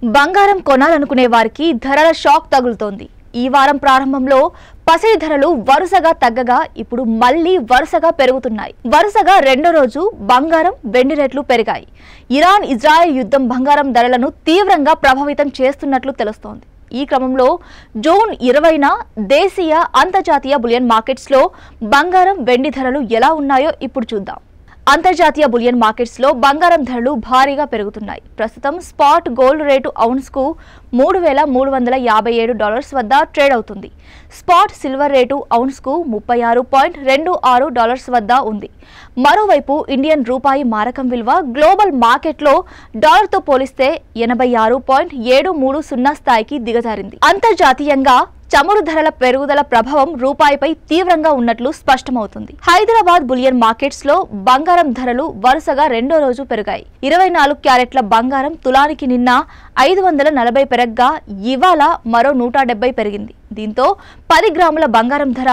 బంగారం కొనాలనుకునే వారికి ధరల షాక్ తగులుతోంది. ఈ వారం ప్రారంభంలో పసిడి ధరలు వరుసగా తగ్గగా ఇప్పుడు మళ్లీ వరుసగా పెరుగుతున్నాయి. వరుసగా రెండో రోజు బంగారం, వెండి రేట్లు పెరిగాయి. ఇరాన్ ఇజ్రాయెల్ యుద్ధం బంగారం ధరలను తీవ్రంగా ప్రభావితం చేస్తున్నట్లు తెలుస్తోంది. ఈ క్రమంలో జూన్ 20న దేశీయ, అంతర్జాతీయ బులియన్ మార్కెట్స్ లో బంగారం, వెండి ధరలు ఎలా ఉన్నాయో ఇప్పుడు చూద్దాం. అంతర్జాతీయ బులియన్ మార్కెట్స్ లో బంగారం ధరలు భారీగా పెరుగుతున్నాయి. ప్రస్తుతం స్పాట్ గోల్డ్ రేటు ఔన్స్ కు $3,357 వద్ద ట్రేడ్ అవుతుంది. స్పాట్ సిల్వర్ రేటు ఔన్స్ కు $36.26 వద్ద ఉంది. మరోవైపు ఇండియన్ రూపాయి మారకం విలువ గ్లోబల్ మార్కెట్లో డాలర్తో పోలిస్తే 86.730 స్థాయికి దిగజారింది. అంతర్జాతీయంగా చమురు ధరల పెరుగుదల ప్రభావం రూపాయిపై తీవ్రంగా ఉన్నట్లు స్పష్టమవుతుంది. హైదరాబాద్ బులియన్ మార్కెట్స్ లో బంగారం ధరలు వరుసగా రెండో రోజు పెరిగాయి. 24 క్యారెట్ల బంగారం తులానికి నిన్న 540 పెరగ్గా ఇవాళ మరో 170 పెరిగింది. దీంతో 10 గ్రాముల బంగారం ధర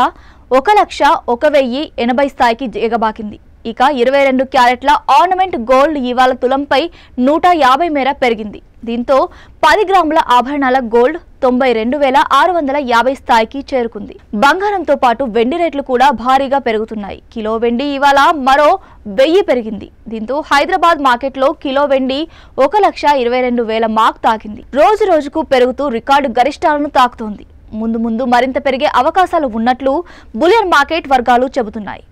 1,01,080 స్థాయికి ఎగబాకింది. ఇక 22 క్యారెట్ల ఆర్నమెంట్ గోల్డ్ ఇవాళ తులంపై 150 మేర పెరిగింది. దీంతో 10 గ్రాముల ఆభరణాల గోల్డ్ 92,650 స్థాయికి చేరుకుంది. బంగారంతో పాటు వెండి రేట్లు కూడా భారీగా పెరుగుతున్నాయి. కిలో వెండి ఇవాళ మరో 1000 పెరిగింది. దీంతో హైదరాబాద్ మార్కెట్లో కిలో వెండి 1,22,000 మార్క్ తాకింది. రోజు రోజుకు పెరుగుతూ రికార్డు గరిష్టాలను తాకుతోంది. ముందు మరింత పెరిగే అవకాశాలు ఉన్నట్లు బులియన్ మార్కెట్ వర్గాలు చెబుతున్నాయి.